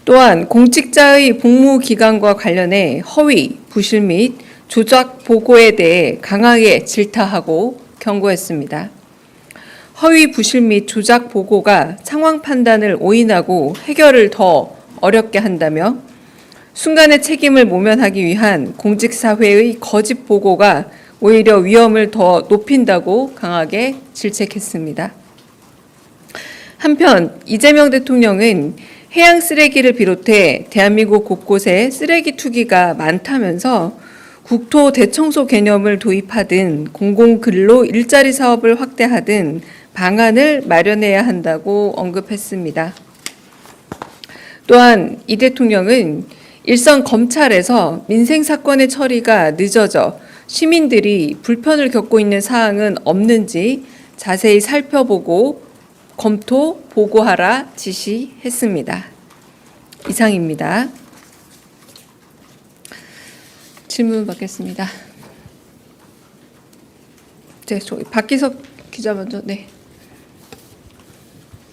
또한 공직자의 복무 기간과 관련해 허위, 부실 및 조작 보고에 대해 강하게 질타하고 경고했습니다. 허위, 부실 및 조작 보고가 상황 판단을 오인하고 해결을 더 어렵게 한다며 순간의 책임을 모면하기 위한 공직사회의 거짓 보고가 오히려 위험을 더 높인다고 강하게 질책했습니다. 한편 이재명 대통령은 해양 쓰레기를 비롯해 대한민국 곳곳에 쓰레기 투기가 많다면서 국토 대청소 개념을 도입하든 공공근로 일자리 사업을 확대하든 방안을 마련해야 한다고 언급했습니다. 또한 이 대통령은 일선 검찰에서 민생 사건의 처리가 늦어져 시민들이 불편을 겪고 있는 사항은 없는지 자세히 살펴보고 검토, 보고하라 지시했습니다. 이상입니다. 질문 받겠습니다. 저기 박기석 기자 먼저. 네.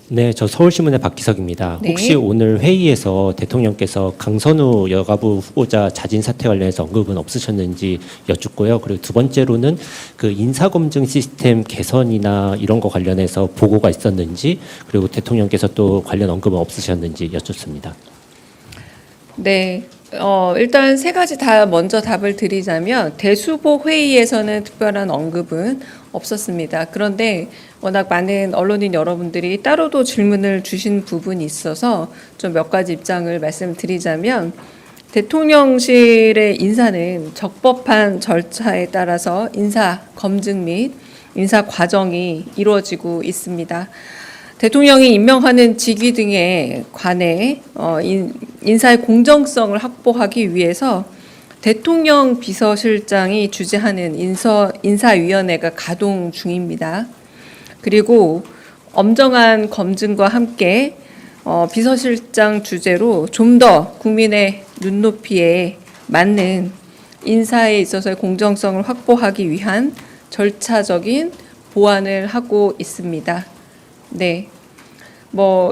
네, 저 서울신문의 박기석입니다. 네. 혹시 오늘 회의에서 대통령께서 강선우 여가부 후보자 자진 사퇴 관련해서 언급은 없으셨는지 여쭙고요. 그리고 두 번째로는 그 인사검증 시스템 개선이나 이런 거 관련해서 보고가 있었는지, 그리고 대통령께서 또 관련 언급은 없으셨는지 여쭙습니다. 네. 일단 세 가지 다 먼저 답을 드리자면 대수복 회의에서는 특별한 언급은 없었습니다. 그런데 워낙 많은 언론인 여러분들이 따로도 질문을 주신 부분이 있어서 좀 몇 가지 입장을 말씀드리자면 대통령실의 인사는 적법한 절차에 따라서 인사 검증 및 인사 과정이 이루어지고 있습니다. 대통령이 임명하는 직위 등에 관해 인사의 공정성을 확보하기 위해서 대통령 비서실장이 주재하는 인사위원회가 가동 중입니다. 그리고 엄정한 검증과 함께 비서실장 주재로 좀 더 국민의 눈높이에 맞는 인사에 있어서의 공정성을 확보하기 위한 절차적인 보완을 하고 있습니다. 네.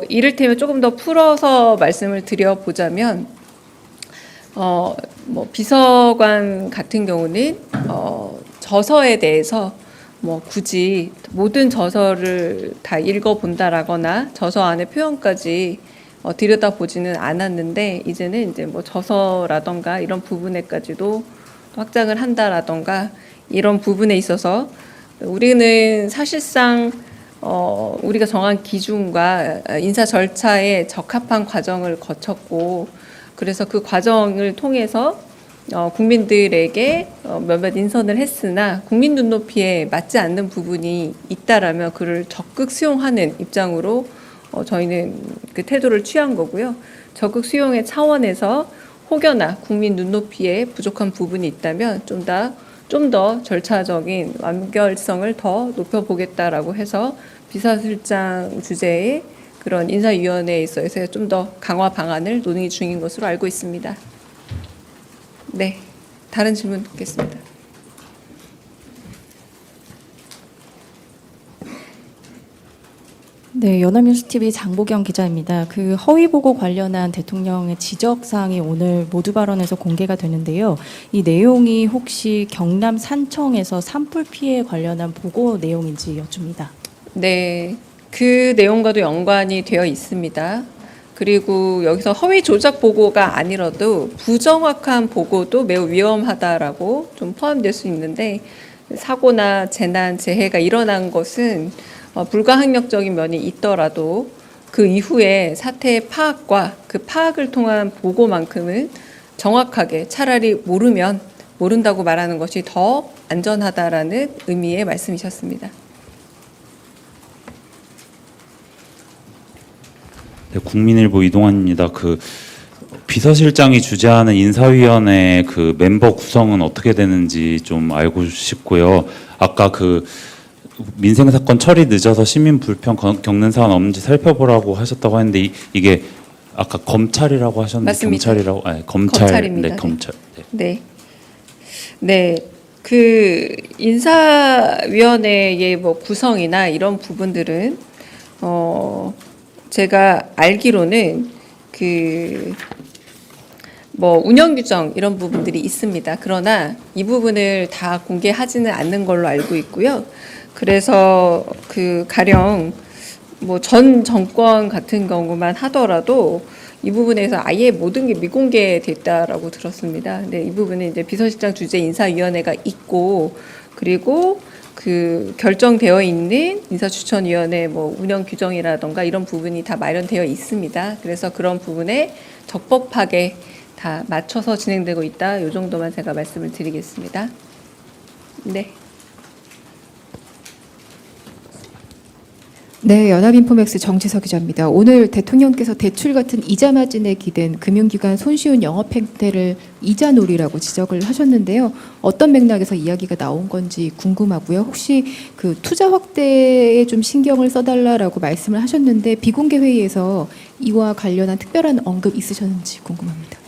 이를테면 조금 더 풀어서 말씀을 드려보자면, 비서관 같은 경우는, 저서에 대해서 굳이 모든 저서를 다 읽어본다라거나 저서 안의 표현까지 들여다보지는 않았는데, 이제는 이제 저서라던가 이런 부분에까지도 확장을 한다라던가 이런 부분에 있어서 우리는 사실상 우리가 정한 기준과 인사 절차에 적합한 과정을 거쳤고, 그래서 그 과정을 통해서 국민들에게 몇몇 인선을 했으나 국민 눈높이에 맞지 않는 부분이 있다라면 그를 적극 수용하는 입장으로 저희는 그 태도를 취한 거고요. 적극 수용의 차원에서 혹여나 국민 눈높이에 부족한 부분이 있다면 좀 더 절차적인 완결성을 더 높여보겠다라고 해서 비서실장 주재의 그런 인사위원회에 있어서 좀 더 강화 방안을 논의 중인 것으로 알고 있습니다. 네, 다른 질문 듣겠습니다. 네, 연합뉴스TV 장보경 기자입니다. 그 허위 보고 관련한 대통령의 지적 사항이 오늘 모두 발언에서 공개가 되는데요. 이 내용이 혹시 경남 산청에서 산불 피해 관련한 보고 내용인지 여쭙니다. 네, 그 내용과도 연관이 되어 있습니다. 그리고 여기서 허위 조작 보고가 아니라도 부정확한 보고도 매우 위험하다라고 좀 포함될 수 있는데, 사고나 재난, 재해가 일어난 것은 불가항력적인 면이 있더라도 그 이후에 사태의 파악과 그 파악을 통한 보고만큼은 정확하게, 차라리 모른다고 말하는 것이 더 안전하다라는 의미의 말씀이셨습니다. 네, 국민일보 이동환입니다. 그 비서실장이 주재하는 인사위원회 그 멤버 구성은 어떻게 되는지 좀 알고 싶고요. 아까 그 민생 사건 처리 늦어서 시민 불편 겪는 사안 없는지 살펴보라고 하셨다고 했는데 이게 아까 검찰이라고 하셨는데 맞습니다. 경찰이라고? 네, 검찰입니다. 네, 검찰. 네. 네. 그 인사위원회의 구성이나 이런 부분들은 제가 알기로는 뭐 운영 규정 이런 부분들이 있습니다. 그러나 이 부분을 다 공개하지는 않는 걸로 알고 있고요. 그래서 가령 뭐 전 정권 같은 경우만 하더라도 이 부분에서 아예 모든 게 미공개됐다라고 들었습니다. 근데 이 부분은 이제 비서실장 주재 인사위원회가 있고, 그리고 결정되어 있는 인사추천위원회 뭐 운영 규정이라던가 이런 부분이 다 마련되어 있습니다. 그래서 그런 부분에 적법하게 다 맞춰서 진행되고 있다. 이 정도만 제가 말씀을 드리겠습니다. 네. 네, 연합인포맥스 정지석 기자입니다. 오늘 대통령께서 대출 같은 이자 마진에 기댄 금융기관 손쉬운 영업 행태를 이자놀이라고 지적을 하셨는데요. 어떤 맥락에서 이야기가 나온 건지 궁금하고요. 혹시 투자 확대에 좀 신경을 써달라라고 말씀을 하셨는데 비공개 회의에서 이와 관련한 특별한 언급 있으셨는지 궁금합니다.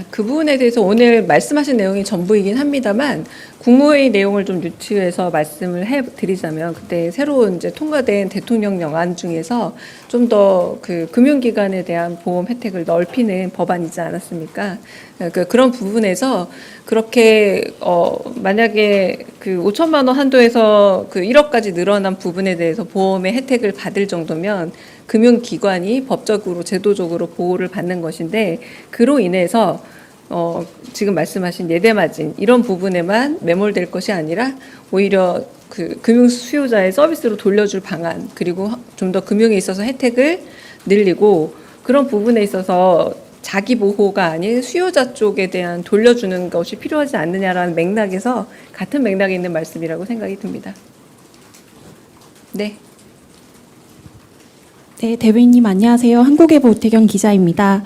그 부분에 대해서 오늘 말씀하신 내용이 전부이긴 합니다만 국무회의 내용을 좀 유추해서 말씀을 해드리자면, 그때 새로 이제 통과된 대통령 영안 중에서 좀 더 금융기관에 대한 보험 혜택을 넓히는 법안이지 않았습니까? 그런 부분에서 그렇게 만약에 5천만 원 한도에서 1억까지 늘어난 부분에 대해서 보험의 혜택을 받을 정도면 금융기관이 법적으로 제도적으로 보호를 받는 것인데, 그로 인해서 지금 말씀하신 예대마진 이런 부분에만 매몰될 것이 아니라 오히려 금융 수요자의 서비스로 돌려줄 방안, 그리고 좀 더 금융에 있어서 혜택을 늘리고, 그런 부분에 있어서 자기 보호가 아닌 수요자 쪽에 대한 돌려주는 것이 필요하지 않느냐라는 맥락에서 같은 맥락에 있는 말씀이라고 생각이 듭니다. 네. 네, 대변인님 안녕하세요. 한국외보 오태경 기자입니다.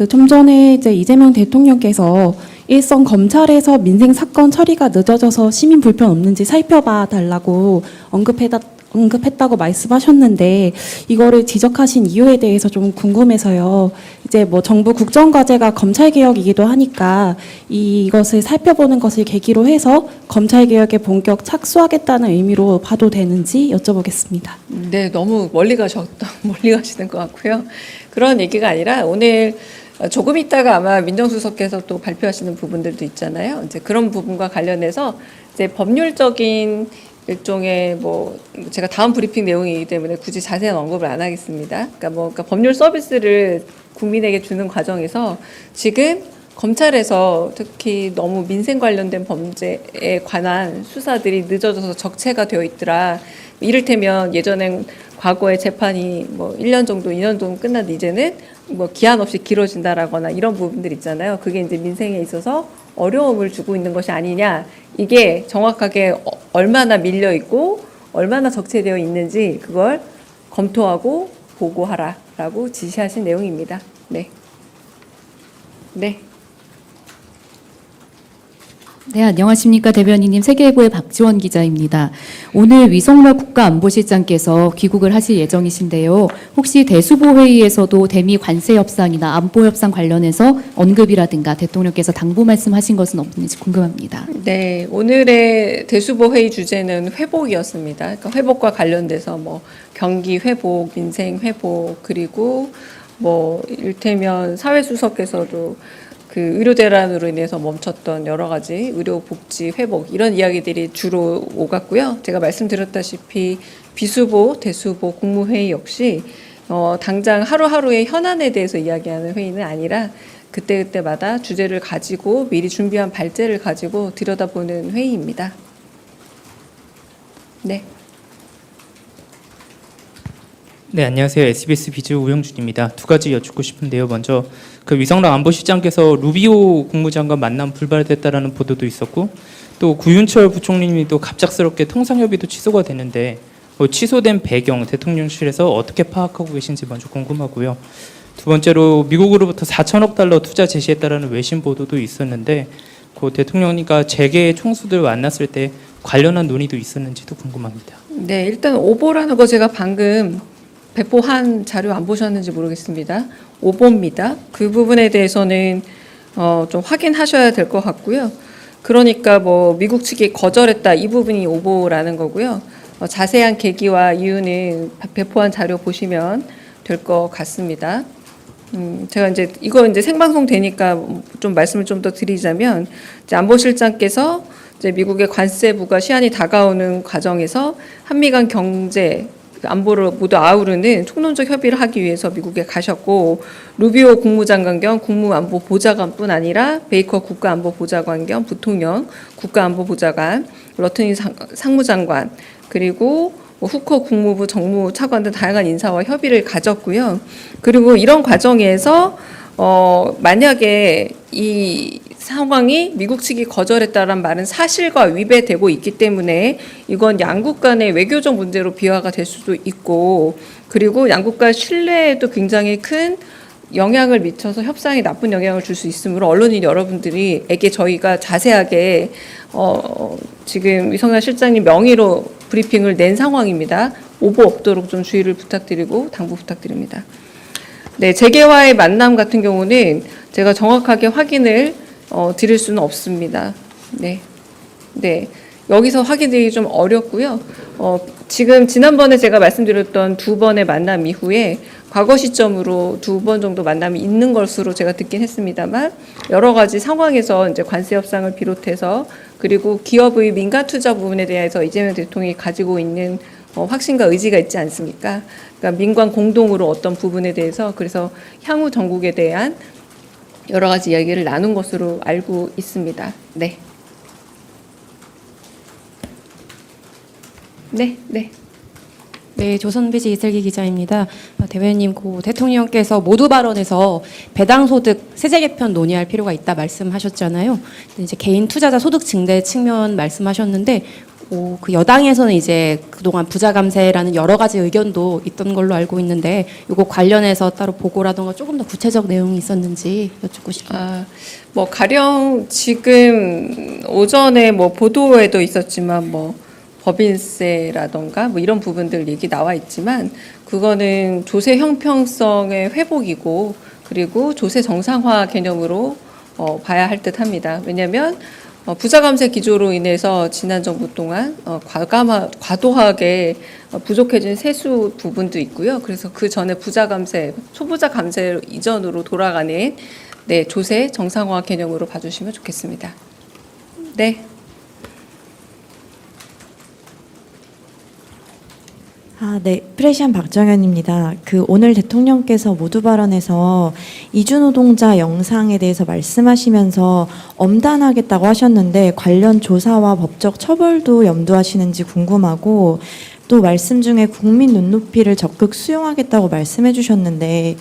좀 전에 이제 이재명 대통령께서 일선 검찰에서 민생 사건 처리가 늦어져서 시민 불편 없는지 살펴봐 달라고 언급했다고 말씀하셨는데, 이거를 지적하신 이유에 대해서 좀 궁금해서요. 이제 뭐 정부 국정과제가 검찰개혁이기도 하니까 이것을 살펴보는 것을 계기로 해서 검찰개혁에 본격 착수하겠다는 의미로 봐도 되는지 여쭤보겠습니다. 네, 너무 멀리 가시는 것 같고요. 그런 얘기가 아니라 오늘 조금 있다가 아마 민정수석께서 또 발표하시는 부분들도 있잖아요. 이제 그런 부분과 관련해서 이제 법률적인 일종의 제가 다음 브리핑 내용이기 때문에 굳이 자세한 언급을 안 하겠습니다. 그러니까 법률 서비스를 국민에게 주는 과정에서 지금 검찰에서 특히 너무 민생 관련된 범죄에 관한 수사들이 늦어져서 적체가 되어 있더라. 이를테면 예전엔 과거에 재판이 1년 정도, 2년 정도 끝났는데 이제는 기한 없이 길어진다라거나 이런 부분들 있잖아요. 그게 이제 민생에 있어서 어려움을 주고 있는 것이 아니냐. 이게 정확하게 얼마나 밀려 있고 얼마나 적체되어 있는지 그걸 검토하고 보고하라라고 지시하신 내용입니다. 네. 네. 네, 안녕하십니까. 대변인님, 세계일보의 박지원 기자입니다. 오늘 위성락 국가안보실장께서 귀국을 하실 예정이신데요. 혹시 대수보회의에서도 대미 관세 협상이나 안보 협상 관련해서 언급이라든가 대통령께서 당부 말씀하신 것은 없는지 궁금합니다. 네, 오늘의 대수보회의 주제는 회복이었습니다. 그러니까 회복과 관련돼서 경기 회복, 민생 회복, 그리고 이를테면 사회수석께서도 의료 대란으로 인해서 멈췄던 여러 가지 의료 복지 회복 이런 이야기들이 주로 오갔고요. 제가 말씀드렸다시피 비수보, 대수보, 국무회의 역시 당장 하루하루의 현안에 대해서 이야기하는 회의는 아니라 그때그때마다 주제를 가지고 미리 준비한 발제를 가지고 들여다보는 회의입니다. 네. 네, 안녕하세요. SBS 비즈 우영준입니다. 두 가지 여쭙고 싶은데요. 먼저 위성락 안보실장께서 루비오 국무장관 만남 불발됐다라는 보도도 있었고, 또 구윤철 부총리님이 또 갑작스럽게 통상협의도 취소가 되는데 취소된 배경 대통령실에서 어떻게 파악하고 계신지 먼저 궁금하고요. 두 번째로 미국으로부터 4천억 달러 투자 제시했다라는 외신 보도도 있었는데 대통령님과 재계 총수들 만났을 때 관련한 논의도 있었는지도 궁금합니다. 네, 일단 오보라는 거 제가 방금 배포한 자료 안 보셨는지 모르겠습니다. 오보입니다. 그 부분에 대해서는 좀 확인하셔야 될 것 같고요. 그러니까 미국 측이 거절했다 이 부분이 오보라는 거고요. 자세한 계기와 이유는 배포한 자료 보시면 될 것 같습니다. 제가 이제 이거 이제 생방송 되니까 좀 말씀을 좀 더 드리자면, 이제 안보실장께서 이제 미국의 관세부가 시한이 다가오는 과정에서 한미 간 경제 안보를 모두 아우르는 총론적 협의를 하기 위해서 미국에 가셨고, 루비오 국무장관 겸 국무안보보좌관뿐 아니라 베이커 국가안보보좌관 겸 부통령 국가안보보좌관, 러트니 상무장관, 그리고 후커 국무부 정무차관 등 다양한 인사와 협의를 가졌고요. 그리고 이런 과정에서 만약에 이 상황이 미국 측이 거절했다는 말은 사실과 위배되고 있기 때문에 이건 양국 간의 외교적 문제로 비화가 될 수도 있고, 그리고 양국 간 신뢰에도 굉장히 큰 영향을 미쳐서 협상에 나쁜 영향을 줄 수 있으므로 언론인 여러분들에게 저희가 자세하게 지금 위성락 실장님 명의로 브리핑을 낸 상황입니다. 오보 없도록 좀 주의를 부탁드리고 당부 부탁드립니다. 네, 재계와의 만남 같은 경우는 제가 정확하게 확인을 드릴 수는 없습니다. 네, 네, 여기서 확인드리기 좀 어렵고요. 지금 지난번에 제가 말씀드렸던 2번의 만남 이후에 과거 시점으로 2번 정도 만남이 있는 것으로 제가 듣긴 했습니다만, 여러 가지 상황에서 이제 관세 협상을 비롯해서, 그리고 기업의 민간 투자 부분에 대해서 이재명 대통령이 가지고 있는 확신과 의지가 있지 않습니까? 그러니까 민관 공동으로 어떤 부분에 대해서, 그래서 향후 전국에 대한 여러 가지 이야기를 나눈 것으로 알고 있습니다. 네. 네, 네. 네, 조선비지 이슬기 기자입니다. 대변인님, 고 대통령께서 모두 발언에서 배당소득 세제 개편 논의할 필요가 있다 말씀하셨잖아요. 이제 개인 투자자 소득 증대 측면 말씀하셨는데, 그 여당에서는 이제 그동안 부자 감세라는 여러 가지 의견도 있던 걸로 알고 있는데, 이거 관련해서 따로 보고라던가 조금 더 구체적 내용이 있었는지 여쭙고 싶습니다. 뭐 가령 지금 오전에 뭐 보도에도 있었지만 뭐 법인세라던가 뭐 이런 부분들 얘기 나와 있지만, 그거는 조세 형평성의 회복이고, 그리고 조세 정상화 개념으로 봐야 할 듯합니다. 왜냐하면 부자 감세 기조로 인해서 지난 정부 동안 과도하게 부족해진 세수 부분도 있고요. 그래서 그 전에 부자 감세, 초부자 감세 이전으로 돌아가는 네, 조세 정상화 개념으로 봐주시면 좋겠습니다. 네. 네. 프레시안 박정현입니다. 오늘 대통령께서 모두 발언에서 이주노동자 영상에 대해서 말씀하시면서 엄단하겠다고 하셨는데, 관련 조사와 법적 처벌도 염두하시는지 궁금하고, 또 말씀 중에 국민 눈높이를 적극 수용하겠다고 말씀해 주셨는데,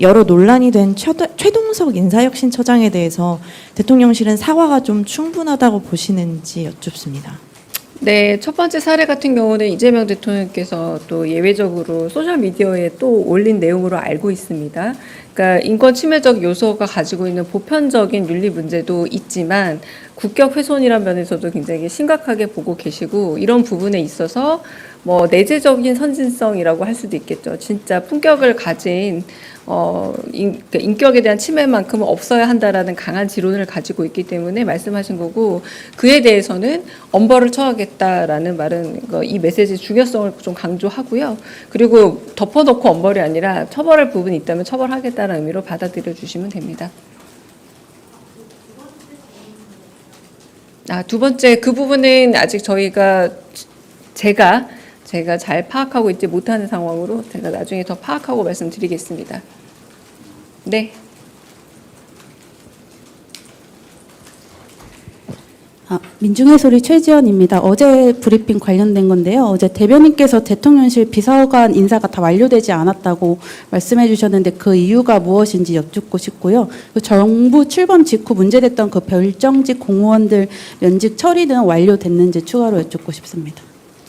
여러 논란이 된 최동석 인사혁신처장에 대해서 대통령실은 사과가 좀 충분하다고 보시는지 여쭙습니다. 네, 첫 번째 사례 같은 경우는 이재명 대통령께서 또 예외적으로 소셜미디어에 또 올린 내용으로 알고 있습니다. 그러니까 인권 침해적 요소가 가지고 있는 보편적인 윤리 문제도 있지만, 국격 훼손이란 면에서도 굉장히 심각하게 보고 계시고, 이런 부분에 있어서 뭐 내재적인 선진성이라고 할 수도 있겠죠. 진짜 품격을 가진 인격에 대한 침해만큼은 없어야 한다라는 강한 지론을 가지고 있기 때문에 말씀하신 거고, 그에 대해서는 엄벌을 처하겠다라는 말은 이 메시지의 중요성을 좀 강조하고요. 그리고 덮어놓고 엄벌이 아니라 처벌할 부분이 있다면 처벌하겠다는 의미로 받아들여 주시면 됩니다. 두 번째, 그 부분은 아직 제가 잘 파악하고 있지 못하는 상황으로 제가 나중에 더 파악하고 말씀드리겠습니다. 네. 민중의 소리 최지연입니다. 어제 브리핑 관련된 건데요. 어제 대변인께서 대통령실 비서관 인사가 다 완료되지 않았다고 말씀해 주셨는데, 그 이유가 무엇인지 여쭙고 싶고요. 정부 출범 직후 문제됐던 그 별정직 공무원들 면직 처리 등 완료됐는지 추가로 여쭙고 싶습니다.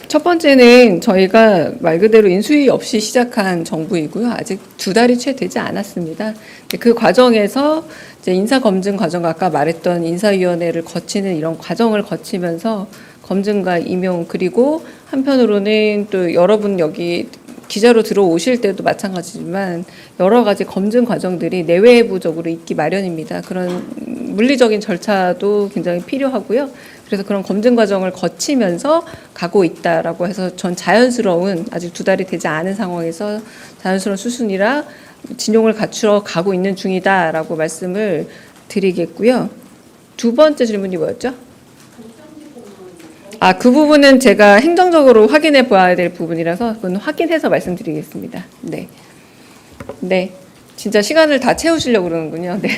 첫 번째는 저희가 말 그대로 인수위 없이 시작한 정부이고요. 아직 2달이 채 되지 않았습니다. 그 과정에서 이제 인사검증 과정과 아까 말했던 인사위원회를 거치는 이런 과정을 거치면서 검증과 임용, 그리고 한편으로는 또 여러분 여기 기자로 들어오실 때도 마찬가지지만 여러 가지 검증 과정들이 내외부적으로 있기 마련입니다. 그런 물리적인 절차도 굉장히 필요하고요. 그래서 그런 검증 과정을 거치면서 가고 있다라고 해서 전 자연스러운, 아직 2달이 되지 않은 상황에서 자연스러운 수순이라 진용을 갖추어 가고 있는 중이다라고 말씀을 드리겠고요. 두 번째 질문이 뭐였죠? 그 부분은 제가 행정적으로 확인해 봐야 될 부분이라서 그건 확인해서 말씀드리겠습니다. 네. 네. 진짜 시간을 다 채우시려고 그러는군요. 네.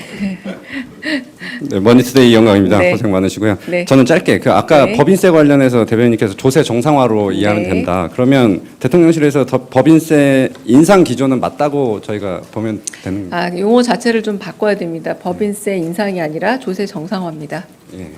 네, 머니투데이 영광입니다. 네. 고생 많으시고요. 네. 저는 짧게 아까 네. 법인세 관련해서 대변인께서 조세 정상화로 이해하면 네. 된다. 그러면 대통령실에서 법인세 인상 기조는 맞다고 저희가 보면 되는. 용어 자체를 좀 바꿔야 됩니다. 법인세 인상이 아니라 조세 정상화입니다. 예.